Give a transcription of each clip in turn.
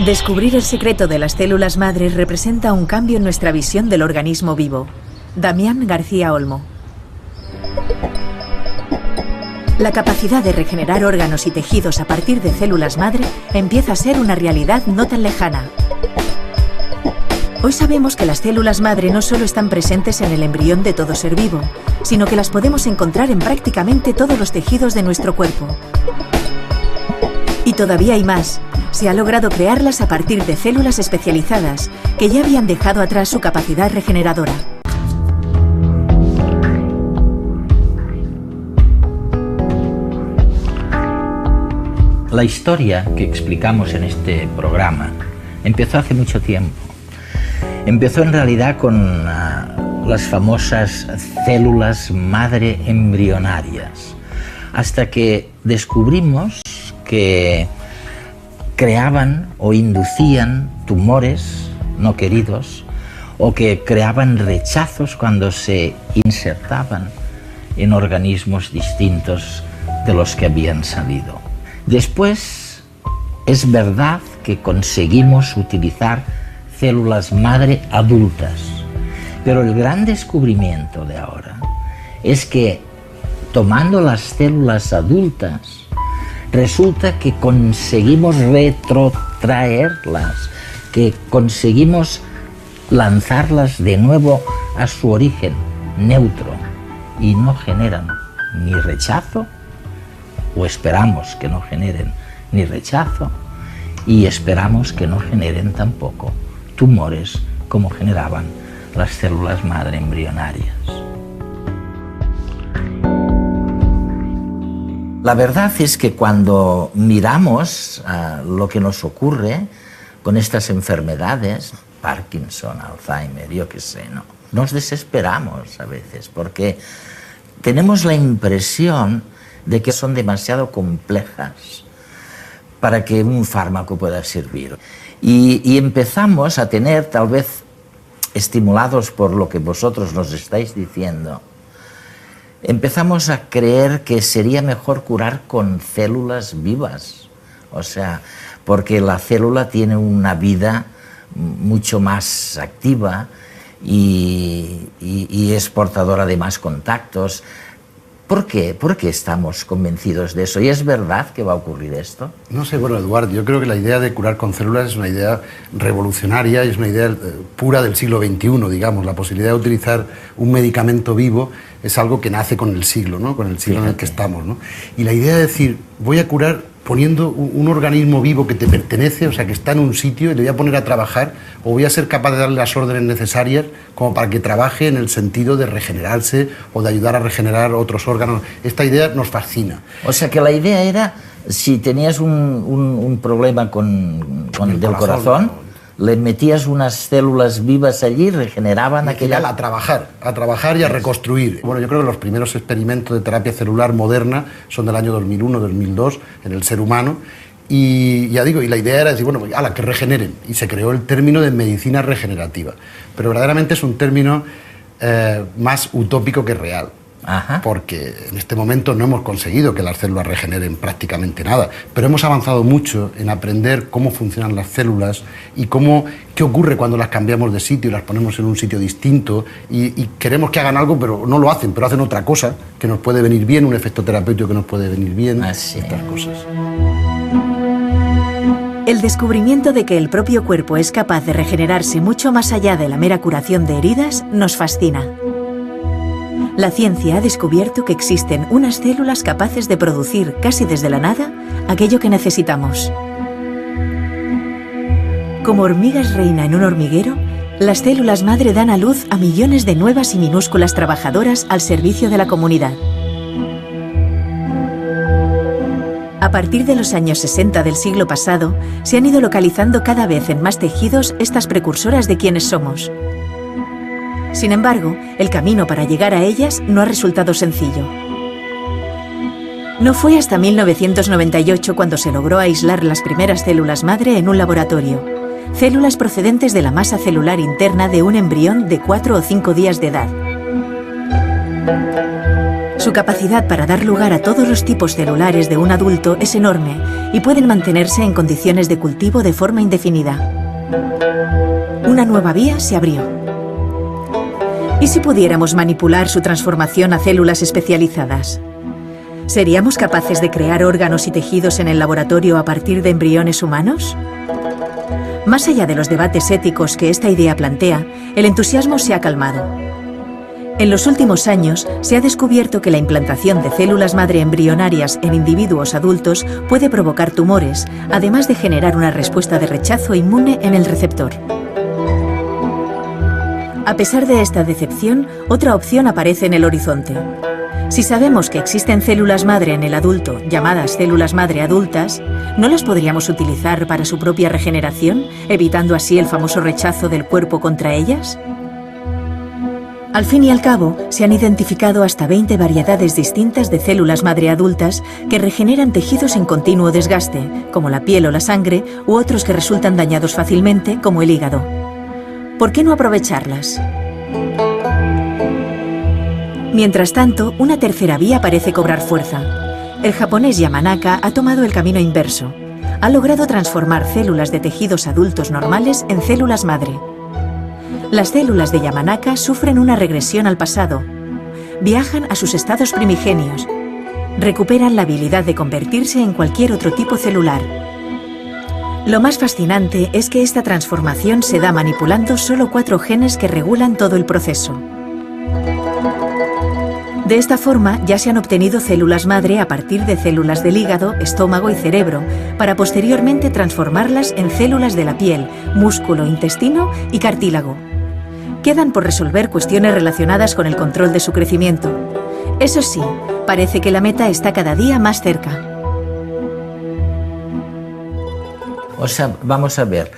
Descubrir el secreto de las células madres representa un cambio en nuestra visión del organismo vivo. Damián García Olmo. La capacidad de regenerar órganos y tejidos a partir de células madre empieza a ser una realidad no tan lejana. Hoy sabemos que las células madre no solo están presentes en el embrión de todo ser vivo, sino que las podemos encontrar en prácticamente todos los tejidos de nuestro cuerpo. Y todavía hay más. Se ha logrado crearlas a partir de células especializadas que ya habían dejado atrás su capacidad regeneradora. La historia que explicamos en este programa empezó hace mucho tiempo. Empezó en realidad con las famosas células madre embrionarias, hasta que descubrimos que creaban o inducían tumores no queridos o que creaban rechazos cuando se insertaban en organismos distintos de los que habían salido. Después, es verdad que conseguimos utilizar células madre adultas, pero el gran descubrimiento de ahora es que tomando las células adultas resulta que conseguimos retrotraerlas, que conseguimos lanzarlas de nuevo a su origen neutro y no generan ni rechazo, o esperamos que no generen ni rechazo, y esperamos que no generen tampoco tumores como generaban las células madre embrionarias. La verdad es que cuando miramos lo que nos ocurre con estas enfermedades, Parkinson, Alzheimer, yo qué sé, nos desesperamos a veces porque tenemos la impresión de que son demasiado complejas para que un fármaco pueda servir. Y empezamos a tener, tal vez estimulados por lo que vosotros nos estáis diciendo, empezamos a creer que sería mejor curar con células vivas, o sea, porque la célula tiene una vida mucho más activa y es portadora de más contactos. ¿Por qué? ¿Por qué estamos convencidos de eso? ¿Y es verdad que va a ocurrir esto? No sé, bueno, Eduardo, yo creo que la idea de curar con células es una idea revolucionaria y es una idea pura del siglo XXI, digamos. La posibilidad de utilizar un medicamento vivo es algo que nace con el siglo, ¿no? Con el siglo en el que estamos, ¿no? Y la idea de decir, voy a curar poniendo un organismo vivo que te pertenece, o sea, que está en un sitio y le voy a poner a trabajar, o voy a ser capaz de darle las órdenes necesarias como para que trabaje en el sentido de regenerarse o de ayudar a regenerar otros órganos. Esta idea nos fascina. O sea, que la idea era, si tenías un problema con el corazón, le metías unas células vivas allí, regeneraban aquella... A trabajar y a reconstruir. Bueno, yo creo que los primeros experimentos de terapia celular moderna son del año 2001-2002 en el ser humano. Y ya digo, y la idea era decir, bueno, ala, que regeneren. Y se creó el término de medicina regenerativa. Pero verdaderamente es un término más utópico que real. Ajá. Porque en este momento no hemos conseguido que las células regeneren prácticamente nada, pero hemos avanzado mucho en aprender cómo funcionan las células y qué ocurre cuando las cambiamos de sitio y las ponemos en un sitio distinto y queremos que hagan algo, pero no lo hacen, pero hacen otra cosa que nos puede venir bien, un efecto terapéutico que nos puede venir bien, estas cosas. El descubrimiento de que el propio cuerpo es capaz de regenerarse mucho más allá de la mera curación de heridas nos fascina. La ciencia ha descubierto que existen unas células capaces de producir casi desde la nada aquello que necesitamos. Como hormigas reina en un hormiguero, las células madre dan a luz a millones de nuevas y minúsculas trabajadoras al servicio de la comunidad. A partir de los años 60 del siglo pasado, se han ido localizando cada vez en más tejidos estas precursoras de quienes somos. Sin embargo, el camino para llegar a ellas no ha resultado sencillo. No fue hasta 1998 cuando se logró aislar las primeras células madre en un laboratorio, células procedentes de la masa celular interna de un embrión de 4 o 5 días de edad. Su capacidad para dar lugar a todos los tipos celulares de un adulto es enorme y pueden mantenerse en condiciones de cultivo de forma indefinida. Una nueva vía se abrió. ¿Y si pudiéramos manipular su transformación a células especializadas? ¿Seríamos capaces de crear órganos y tejidos en el laboratorio a partir de embriones humanos? Más allá de los debates éticos que esta idea plantea, el entusiasmo se ha calmado. En los últimos años se ha descubierto que la implantación de células madre embrionarias en individuos adultos puede provocar tumores, además de generar una respuesta de rechazo inmune en el receptor. A pesar de esta decepción, otra opción aparece en el horizonte. Si sabemos que existen células madre en el adulto, llamadas células madre adultas, ¿no las podríamos utilizar para su propia regeneración, evitando así el famoso rechazo del cuerpo contra ellas? Al fin y al cabo, se han identificado hasta 20 variedades distintas de células madre adultas que regeneran tejidos en continuo desgaste, como la piel o la sangre, u otros que resultan dañados fácilmente, como el hígado. ¿Por qué no aprovecharlas? Mientras tanto, una tercera vía parece cobrar fuerza. El japonés Yamanaka ha tomado el camino inverso. Ha logrado transformar células de tejidos adultos normales en células madre. Las células de Yamanaka sufren una regresión al pasado. Viajan a sus estados primigenios. Recuperan la habilidad de convertirse en cualquier otro tipo celular. Lo más fascinante es que esta transformación se da manipulando solo 4 genes que regulan todo el proceso. De esta forma ya se han obtenido células madre a partir de células del hígado, estómago y cerebro, para posteriormente transformarlas en células de la piel, músculo, intestino y cartílago. Quedan por resolver cuestiones relacionadas con el control de su crecimiento. Eso sí, parece que la meta está cada día más cerca. O sea, vamos a ver,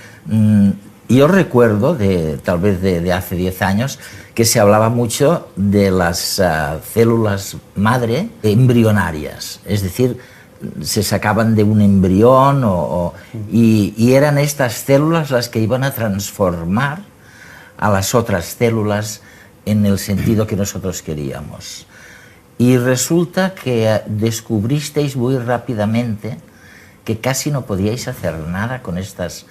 yo recuerdo, tal vez de hace 10 años, que se hablaba mucho de las células madre embrionarias, es decir, se sacaban de un embrión y eran estas células las que iban a transformar a las otras células en el sentido que nosotros queríamos. Y resulta que descubristeis muy rápidamente que casi no podíais hacer nada con estas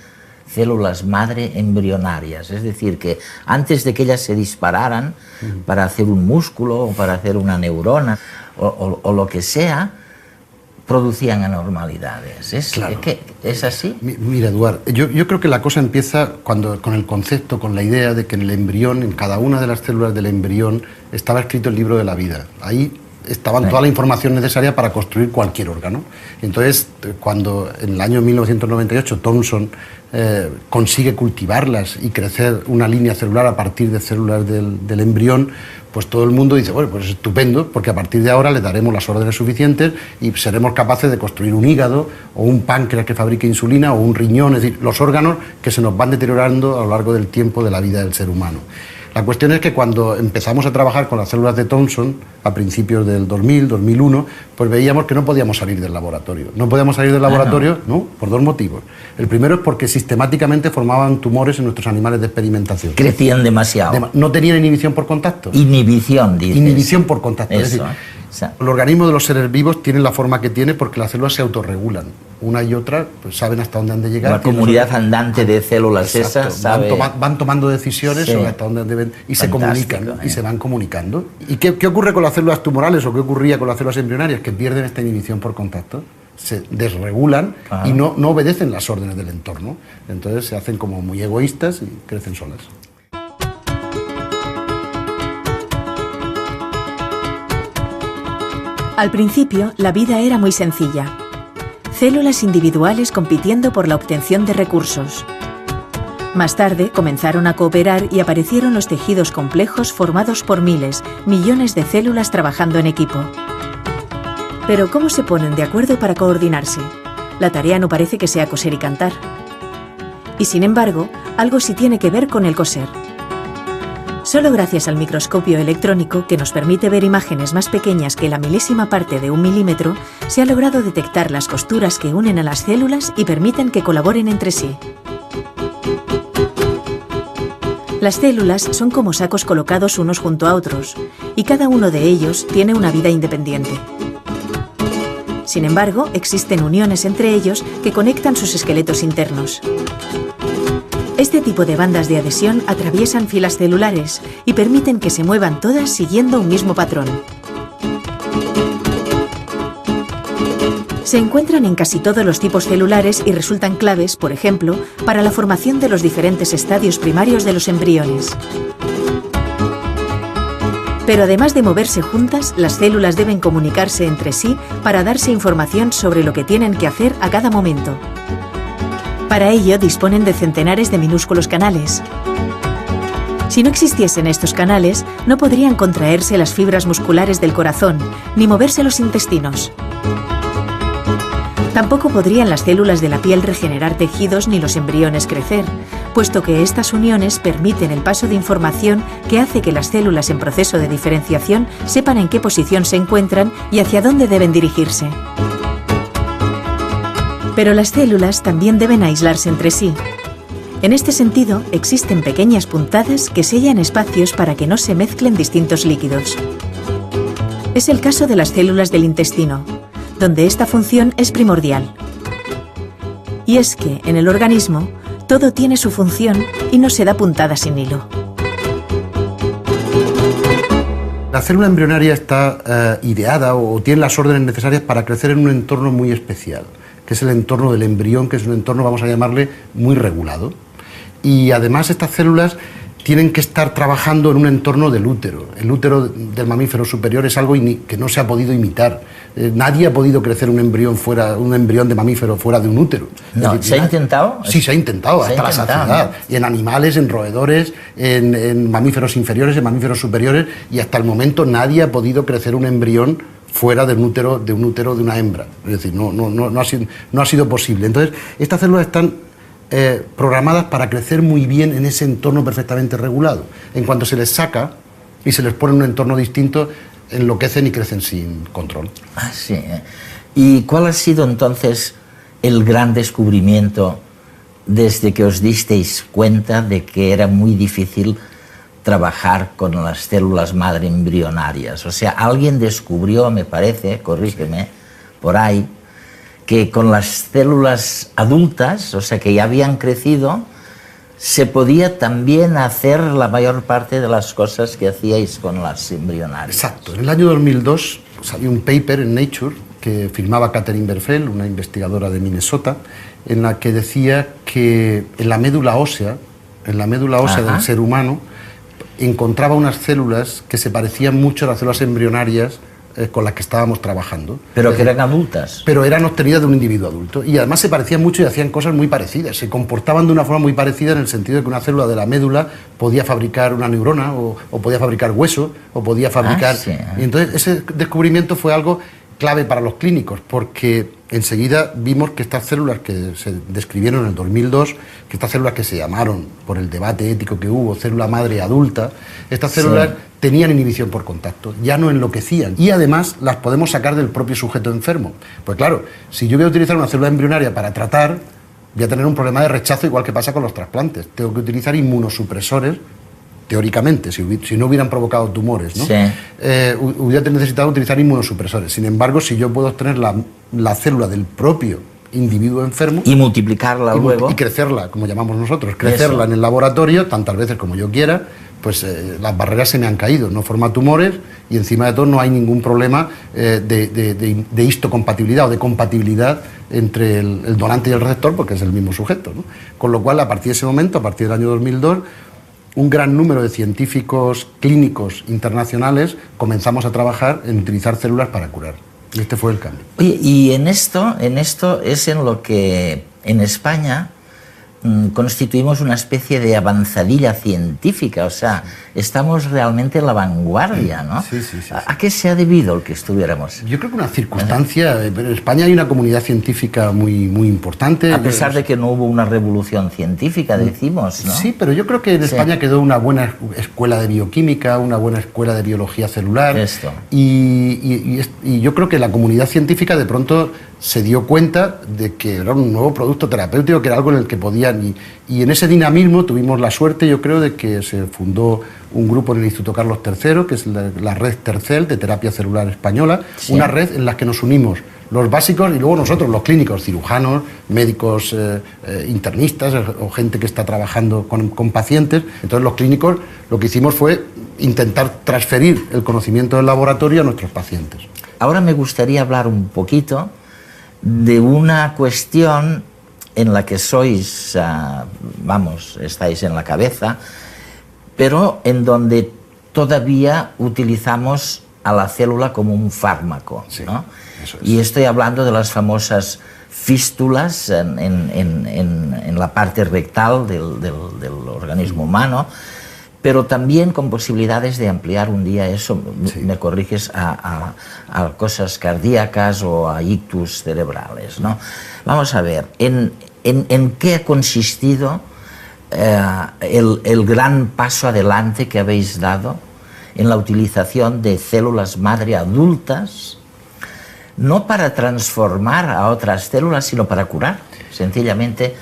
células madre embrionarias, es decir, que antes de que ellas se dispararan para hacer un músculo o para hacer una neurona o lo que sea, producían anormalidades. ¿Es así? Mira, Eduard, yo creo que la cosa empieza con el concepto, con la idea de que en el embrión, en cada una de las células del embrión, estaba escrito el libro de la vida. Ahí estaban toda la información necesaria para construir cualquier órgano. Entonces, cuando en el año 1998 Thomson consigue cultivarlas y crecer una línea celular a partir de células del embrión, pues todo el mundo dice, bueno, pues es estupendo, porque a partir de ahora le daremos las órdenes suficientes y seremos capaces de construir un hígado o un páncreas que fabrique insulina o un riñón, es decir, los órganos que se nos van deteriorando a lo largo del tiempo de la vida del ser humano. La cuestión es que cuando empezamos a trabajar con las células de Thomson, a principios del 2000, 2001, pues veíamos que no podíamos salir del laboratorio. No podíamos salir del laboratorio, ¿no? Por 2 motivos. El primero es porque sistemáticamente formaban tumores en nuestros animales de experimentación. Crecían demasiado. No tenían inhibición por contacto. Inhibición, dices. Inhibición por contacto. Eso. Es decir, el organismo de los seres vivos tiene la forma que tiene porque las células se autorregulan. Una y otra pues saben hasta dónde han de llegar. La comunidad andante de células esas sabe... van tomando decisiones sobre hasta dónde deben y se comunican y se van comunicando. ¿Y qué ocurre con las células tumorales o qué ocurría con las células embrionarias? Que pierden esta inhibición por contacto, se desregulan y no obedecen las órdenes del entorno. Entonces se hacen como muy egoístas y crecen solas. Al principio, la vida era muy sencilla. Células individuales compitiendo por la obtención de recursos. Más tarde comenzaron a cooperar y aparecieron los tejidos complejos formados por miles, millones de células trabajando en equipo. Pero ¿cómo se ponen de acuerdo para coordinarse? La tarea no parece que sea coser y cantar. Y sin embargo, algo sí tiene que ver con el coser. Solo gracias al microscopio electrónico, que nos permite ver imágenes más pequeñas que la milésima parte de 1 milímetro, se ha logrado detectar las costuras que unen a las células y permiten que colaboren entre sí. Las células son como sacos colocados unos junto a otros, y cada uno de ellos tiene una vida independiente. Sin embargo, existen uniones entre ellos que conectan sus esqueletos internos. Este tipo de bandas de adhesión atraviesan filas celulares y permiten que se muevan todas siguiendo un mismo patrón. Se encuentran en casi todos los tipos celulares y resultan claves, por ejemplo, para la formación de los diferentes estadios primarios de los embriones. Pero además de moverse juntas, las células deben comunicarse entre sí para darse información sobre lo que tienen que hacer a cada momento. Para ello disponen de centenares de minúsculos canales. Si no existiesen estos canales, no podrían contraerse las fibras musculares del corazón, ni moverse los intestinos. Tampoco podrían las células de la piel regenerar tejidos ni los embriones crecer, puesto que estas uniones permiten el paso de información que hace que las células en proceso de diferenciación sepan en qué posición se encuentran y hacia dónde deben dirigirse. Pero las células también deben aislarse entre sí. En este sentido, existen pequeñas puntadas que sellan espacios para que no se mezclen distintos líquidos. Es el caso de las células del intestino, donde esta función es primordial. Y es que, en el organismo, todo tiene su función y no se da puntada sin hilo. La célula embrionaria está ideada o tiene las órdenes necesarias para crecer en un entorno muy especial, que es el entorno del embrión, que es un entorno, vamos a llamarle, muy regulado. Y además estas células tienen que estar trabajando en un entorno del útero. El útero del mamífero superior es algo que no se ha podido imitar. Nadie ha podido crecer un embrión de mamífero fuera de un útero. No, ¿se ha intentado? Sí, se ha intentado, hasta la saciedad. Y en animales, en roedores, en mamíferos inferiores, en mamíferos superiores, y hasta el momento nadie ha podido crecer un embrión fuera de un útero de una hembra. Es decir, no ha sido posible. Entonces, estas células están programadas para crecer muy bien en ese entorno perfectamente regulado. En cuanto se les saca y se les pone en un entorno distinto, enloquecen y crecen sin control. Ah, sí. ¿Y cuál ha sido entonces el gran descubrimiento desde que os disteis cuenta de que era muy difícil trabajar con las células madre embrionarias? O sea, alguien descubrió, me parece, corrígeme, por ahí, que con las células adultas, o sea, que ya habían crecido, se podía también hacer la mayor parte de las cosas que hacíais con las embrionarias. Exacto. En el año 2002 salió un paper en Nature que firmaba Catherine Berfel, una investigadora de Minnesota, en la que decía que en la médula ósea del ser humano, encontraba unas células que se parecían mucho a las células embrionarias con las que estábamos trabajando. Pero que eran adultas. Pero eran obtenidas de un individuo adulto. Y además se parecían mucho y hacían cosas muy parecidas. Se comportaban de una forma muy parecida en el sentido de que una célula de la médula podía fabricar una neurona o podía fabricar hueso o podía fabricar... Sí. Y entonces ese descubrimiento fue algo clave para los clínicos, porque enseguida vimos que estas células que se describieron en el 2002, que estas células que se llamaron, por el debate ético que hubo, célula madre adulta, estas células tenían inhibición por contacto, ya no enloquecían, y además las podemos sacar del propio sujeto enfermo. Pues claro, si yo voy a utilizar una célula embrionaria para tratar, voy a tener un problema de rechazo igual que pasa con los trasplantes. Tengo que utilizar inmunosupresores, teóricamente, si no hubieran provocado tumores, ¿no? Sí. Hubiera necesitado utilizar inmunosupresores. Sin embargo, si yo puedo obtener la célula del propio individuo enfermo y multiplicarla luego y crecerla, como llamamos nosotros, crecerla en el laboratorio tantas veces como yo quiera, pues las barreras se me han caído, no forma tumores y encima de todo no hay ningún problema de histocompatibilidad o de compatibilidad entre el donante y el receptor, porque es el mismo sujeto, ¿no? Con lo cual, a partir de ese momento, a partir del año 2002, un gran número de científicos clínicos internacionales comenzamos a trabajar en utilizar células para curar. Y este fue el cambio. Oye, y en esto es en lo que en España constituimos una especie de avanzadilla científica, o sea, estamos realmente en la vanguardia, ¿no? Sí. ¿A qué se ha debido el que estuviéramos? Yo creo que una circunstancia, en España hay una comunidad científica muy importante. A pesar de que no hubo una revolución científica, decimos, ¿no? Sí, pero yo creo que en España quedó una buena escuela de bioquímica, una buena escuela de biología celular. Esto. Y yo creo que la comunidad científica de pronto se dio cuenta de que era un nuevo producto terapéutico, que era algo en el que podían... Y en ese dinamismo tuvimos la suerte, yo creo, de que se fundó un grupo en el Instituto Carlos III, que es la red Tercel de terapia celular española, una red en la que nos unimos los básicos y luego nosotros, los clínicos, cirujanos, médicos internistas o gente que está trabajando con pacientes. Entonces los clínicos lo que hicimos fue intentar transferir el conocimiento del laboratorio a nuestros pacientes. Ahora me gustaría hablar un poquito de una cuestión en la que sois, estáis en la cabeza, pero en donde todavía utilizamos a la célula como un fármaco, sí, ¿no? Eso es. Y estoy hablando de las famosas fístulas en la parte rectal del organismo humano, pero también con posibilidades de ampliar un día eso, sí, me corriges, a cosas cardíacas o a ictus cerebrales, ¿no? Vamos a ver, ¿en qué ha consistido el gran paso adelante que habéis dado en la utilización de células madre adultas, no para transformar a otras células, sino para curar, sencillamente,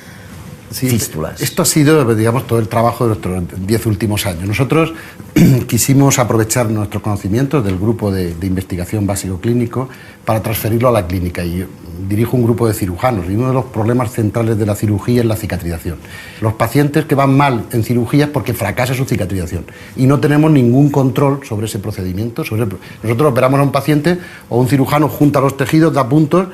fístulas? Esto ha sido, digamos, todo el trabajo de nuestros 10 últimos años. Nosotros quisimos aprovechar nuestros conocimientos del grupo de investigación básico clínico para transferirlo a la clínica. Y yo dirijo un grupo de cirujanos y uno de los problemas centrales de la cirugía es la cicatrización. Los pacientes que van mal en cirugía es porque fracasa su cicatrización y no tenemos ningún control sobre ese procedimiento. Nosotros operamos a un paciente o un cirujano junta los tejidos, da puntos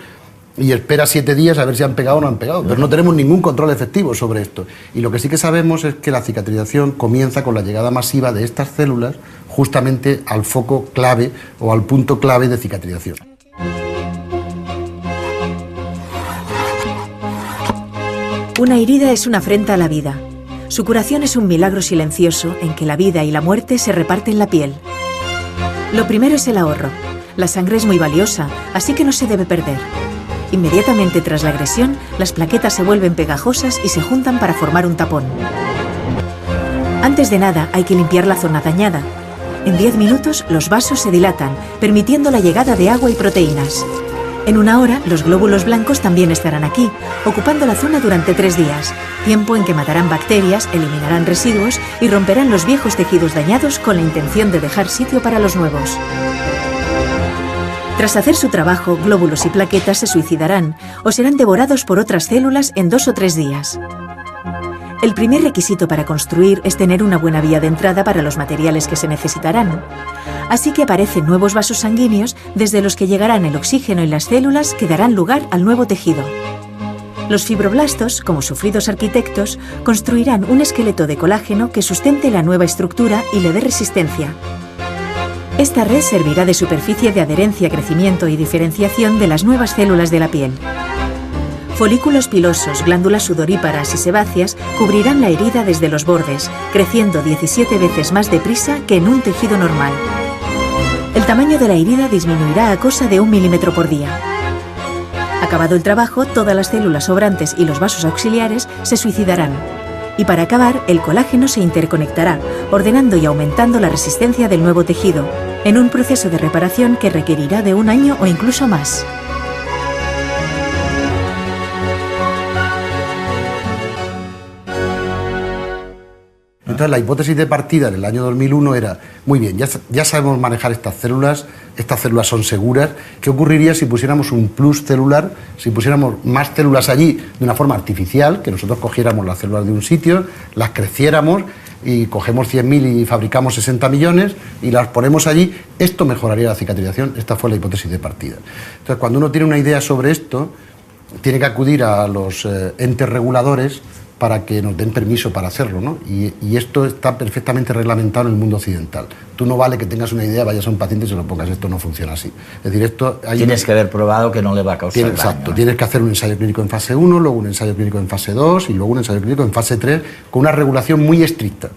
y espera 7 días a ver si han pegado o no han pegado, pero no tenemos ningún control efectivo sobre esto. Y lo que sí que sabemos es que la cicatrización comienza con la llegada masiva de estas células justamente al foco clave o al punto clave de cicatrización. Una herida es una afrenta a la vida. Su curación es un milagro silencioso en que la vida y la muerte se reparten la piel. Lo primero es el ahorro. La sangre es muy valiosa, así que no se debe perder. Inmediatamente tras la agresión, las plaquetas se vuelven pegajosas y se juntan para formar un tapón. Antes de nada, hay que limpiar la zona dañada. En 10 minutos, los vasos se dilatan, permitiendo la llegada de agua y proteínas. En 1 hora, los glóbulos blancos también estarán aquí, ocupando la zona durante 3 días, tiempo en que matarán bacterias, eliminarán residuos y romperán los viejos tejidos dañados con la intención de dejar sitio para los nuevos. Tras hacer su trabajo, glóbulos y plaquetas se suicidarán o serán devorados por otras células en 2 o 3 días. El primer requisito para construir es tener una buena vía de entrada para los materiales que se necesitarán. Así que aparecen nuevos vasos sanguíneos desde los que llegarán el oxígeno y las células que darán lugar al nuevo tejido. Los fibroblastos, como sufridos arquitectos, construirán un esqueleto de colágeno que sustente la nueva estructura y le dé resistencia. Esta red servirá de superficie de adherencia, crecimiento y diferenciación de las nuevas células de la piel. Folículos pilosos, glándulas sudoríparas y sebáceas cubrirán la herida desde los bordes, creciendo 17 veces más deprisa que en un tejido normal. El tamaño de la herida disminuirá a cosa de 1 milímetro por día. Acabado el trabajo, todas las células sobrantes y los vasos auxiliares se suicidarán. Y para acabar, el colágeno se interconectará, ordenando y aumentando la resistencia del nuevo tejido, en un proceso de reparación que requerirá de 1 año o incluso más. Entonces la hipótesis de partida en el año 2001 era, muy bien, ya sabemos manejar estas células son seguras. ¿Qué ocurriría si pusiéramos un plus celular, si pusiéramos más células allí de una forma artificial, que nosotros cogiéramos las células de un sitio, las creciéramos y cogemos 100.000 y fabricamos 60 millones y las ponemos allí? Esto mejoraría la cicatrización. Esta fue la hipótesis de partida. Entonces cuando uno tiene una idea sobre esto, tiene que acudir a los entes reguladores para que nos den permiso para hacerlo, ¿no? Y esto está perfectamente reglamentado en el mundo occidental. Tú no vale que tengas una idea, vayas a un paciente y se lo pongas, esto no funciona así. Es decir, esto... Tienes que haber probado que no le va a causar daño. Exacto, tienes que hacer un ensayo clínico en fase 1, luego un ensayo clínico en fase 2 y luego un ensayo clínico en fase 3 con una regulación muy estricta.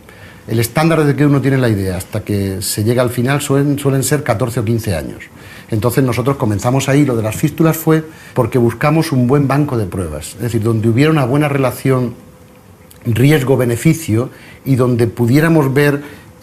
El estándar desde que uno tiene la idea hasta que se llega al final suelen ser 14 o 15 años. Entonces nosotros comenzamos ahí, lo de las fístulas fue porque buscamos un buen banco de pruebas, es decir, donde hubiera una buena relación riesgo-beneficio y donde pudiéramos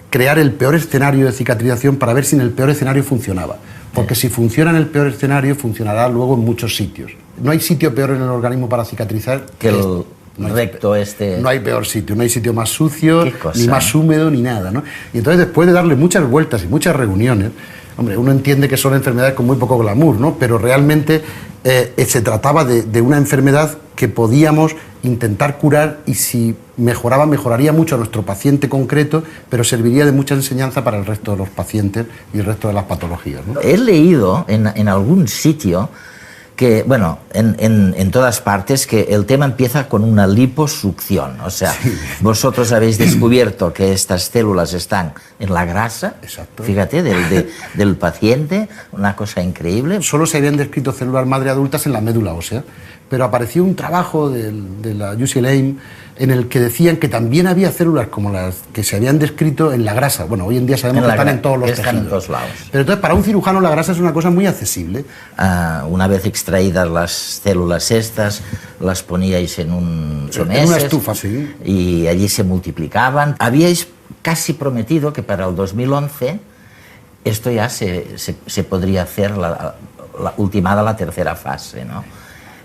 crear el peor escenario de cicatrización para ver si en el peor escenario funcionaba. Porque si funciona en el peor escenario, funcionará luego en muchos sitios. No hay sitio peor en el organismo para cicatrizar que el recto este. No hay peor sitio, no hay sitio más sucio, ni más húmedo, ni nada, ¿no? Y entonces después de darle muchas vueltas y muchas reuniones, hombre, uno entiende que son enfermedades con muy poco glamour, ¿no? Pero realmente se trataba de una enfermedad que podíamos intentar curar y si mejoraba, mejoraría mucho a nuestro paciente concreto, pero serviría de mucha enseñanza para el resto de los pacientes y el resto de las patologías, ¿no? He leído en algún sitio que, bueno, en todas partes, que el tema empieza con una liposucción. O sea, sí. Vosotros habéis descubierto que estas células están en la grasa, exacto. Fíjate, del paciente, una cosa increíble. Solo se habían descrito células madre adultas en la médula ósea, pero apareció un trabajo de la UCLA en el que decían que también había células como las que se habían descrito en la grasa. Bueno, hoy en día sabemos que están en todos los tejidos. Están en todos lados. Pero entonces, para un cirujano la grasa es una cosa muy accesible. Una vez extraídas las células estas, las poníais en un someses. En una estufa, sí. Y allí se multiplicaban. Habíais casi prometido que para el 2011 esto ya se podría hacer, ultimada la tercera fase, ¿no?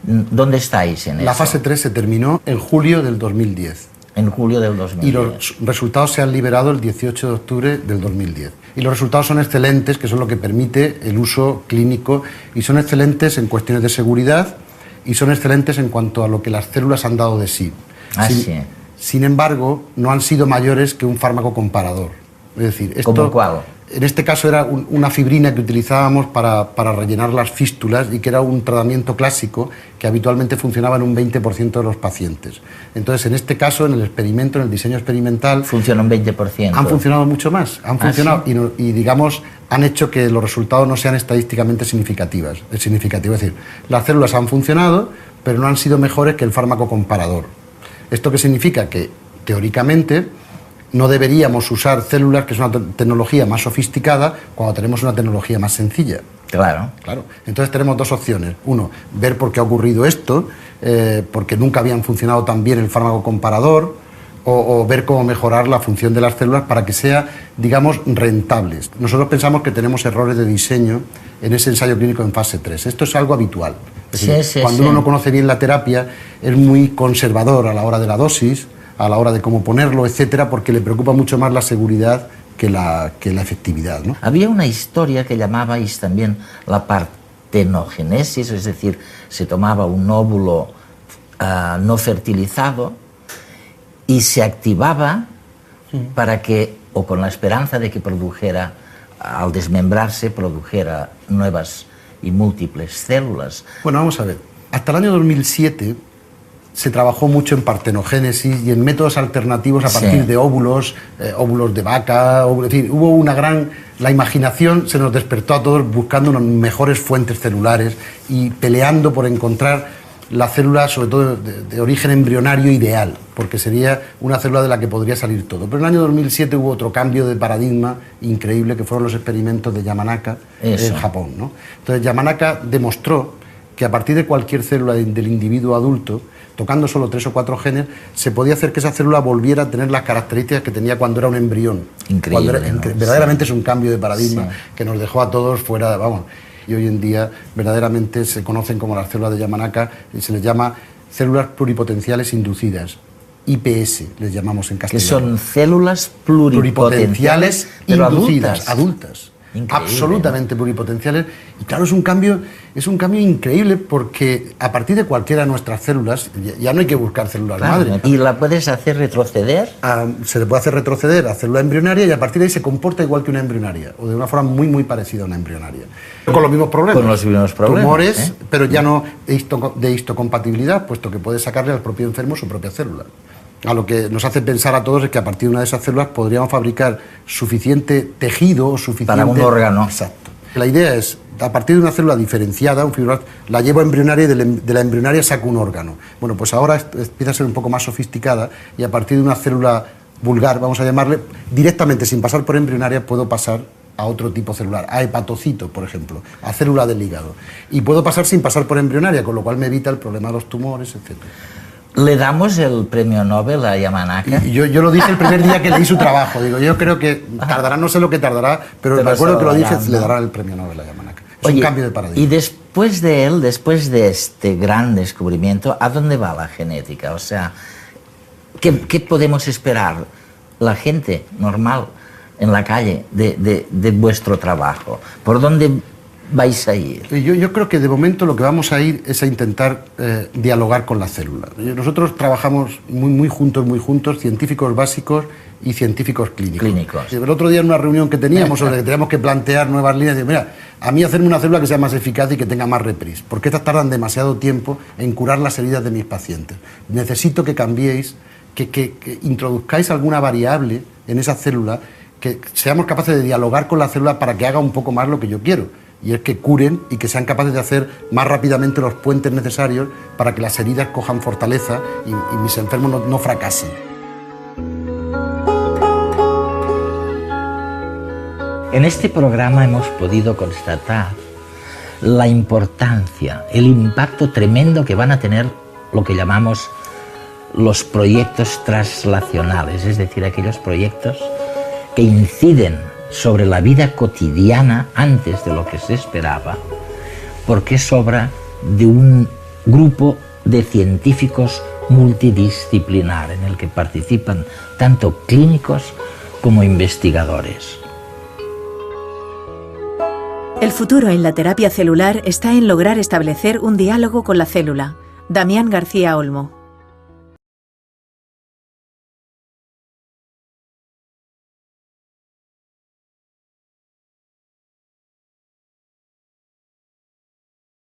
¿Dónde estáis en eso? La fase 3 se terminó en julio del 2010. En julio del 2010. Y los resultados se han liberado el 18 de octubre del 2010. Y los resultados son excelentes, que son lo que permite el uso clínico, y son excelentes en cuestiones de seguridad y son excelentes en cuanto a lo que las células han dado de sí. Sin embargo, no han sido mayores que un fármaco comparador. Es decir, esto, ¿cómo cuál? En este caso era una fibrina que utilizábamos para rellenar las fístulas y que era un tratamiento clásico que habitualmente funcionaba en un 20% de los pacientes. Entonces, en este caso, en el experimento, en el diseño experimental... Funciona un 20%. Han funcionado mucho más. Han funcionado ¿sí? y, digamos, han hecho que los resultados no sean estadísticamente significativos. Es decir, las células han funcionado, pero no han sido mejores que el fármaco comparador. ¿Esto qué significa? Que, teóricamente, no deberíamos usar células, que es una tecnología más sofisticada, cuando tenemos una tecnología más sencilla. Claro. Entonces tenemos dos opciones. Uno, ver por qué ha ocurrido esto, porque nunca habían funcionado tan bien el fármaco comparador, o ver cómo mejorar la función de las células para que sea, digamos, rentables. Nosotros pensamos que tenemos errores de diseño en ese ensayo clínico en fase 3. Esto es algo habitual. Es decir, cuando uno no conoce bien la terapia, es muy conservador a la hora de la dosis, a la hora de cómo ponerlo, etcétera, porque le preocupa mucho más la seguridad que la efectividad, ¿no? Había una historia que llamabais también la partenogénesis, es decir, se tomaba un óvulo no fertilizado y se activaba para que, o con la esperanza de que produjera, al desmembrarse, produjera nuevas y múltiples células. Bueno, vamos a ver. Hasta el año 2007... se trabajó mucho en partenogénesis y en métodos alternativos a partir de óvulos, óvulos de vaca, es decir, hubo una gran... La imaginación se nos despertó a todos buscando unas mejores fuentes celulares y peleando por encontrar la célula, sobre todo de origen embrionario ideal, porque sería una célula de la que podría salir todo. Pero en el año 2007 hubo otro cambio de paradigma increíble, que fueron los experimentos de Yamanaka en Japón, ¿no? Entonces Yamanaka demostró que a partir de cualquier célula del individuo adulto, tocando solo 3 o 4 genes, se podía hacer que esa célula volviera a tener las características que tenía cuando era un embrión. Increíble. Verdaderamente es un cambio de paradigma que nos dejó a todos fuera, vamos. Y hoy en día verdaderamente se conocen como las células de Yamanaka y se les llama células pluripotenciales inducidas. IPS les llamamos en castellano. Que son células pluripotenciales inducidas, adultas. Increíble, absolutamente pluripotenciales, y claro, es un cambio increíble, porque a partir de cualquiera de nuestras células ya no hay que buscar células madre. ¿Y la puedes hacer retroceder? Se le puede hacer retroceder a célula embrionaria y a partir de ahí se comporta igual que una embrionaria, o de una forma muy parecida a una embrionaria. Con los mismos problemas. Con los mismos problemas. Tumores, pero ya no de histocompatibilidad, puesto que puede sacarle al propio enfermo su propia célula. a lo que nos hace pensar a todos es que a partir de una de esas células podríamos fabricar suficiente tejido o suficiente... Para un órgano. Exacto. La idea es, a partir de una célula diferenciada, un fibroblasto, la llevo a embrionaria y de la embrionaria saco un órgano. Bueno, pues ahora empieza a ser un poco más sofisticada y a partir de una célula vulgar, vamos a llamarle, directamente, sin pasar por embrionaria, puedo pasar a otro tipo celular, a hepatocito, por ejemplo, a célula del hígado. Y puedo pasar sin pasar por embrionaria, con lo cual me evita el problema de los tumores, etc. ¿Le damos el premio Nobel a Yamanaka? Y yo lo dije el primer día que leí su trabajo. Digo, yo creo que tardará, no sé lo que tardará, pero me acuerdo que lo dije, le darán el premio Nobel a Yamanaka. Es un cambio de paradigma. Y después de él, después de este gran descubrimiento, ¿a dónde va la genética? O sea, ¿qué podemos esperar la gente normal en la calle de vuestro trabajo? ¿Por dónde vais a ir? Yo creo que de momento lo que vamos a ir es a intentar dialogar con la célula. Nosotros trabajamos muy juntos, científicos básicos y científicos clínicos. El otro día en una reunión que teníamos sobre que teníamos que plantear nuevas líneas, digo, mira, a mí hacerme una célula que sea más eficaz y que tenga más reprise, porque estas tardan demasiado tiempo en curar las heridas de mis pacientes. Necesito que cambiéis, que introduzcáis alguna variable en esa célula, que seamos capaces de dialogar con la célula para que haga un poco más lo que yo quiero, y es que curen y que sean capaces de hacer más rápidamente los puentes necesarios para que las heridas cojan fortaleza y mis enfermos no fracasen. En este programa hemos podido constatar la importancia, el impacto tremendo que van a tener lo que llamamos los proyectos translacionales, es decir, aquellos proyectos que inciden sobre la vida cotidiana antes de lo que se esperaba, porque es obra de un grupo de científicos multidisciplinar en el que participan tanto clínicos como investigadores. El futuro en la terapia celular está en lograr establecer un diálogo con la célula. Damián García Olmo.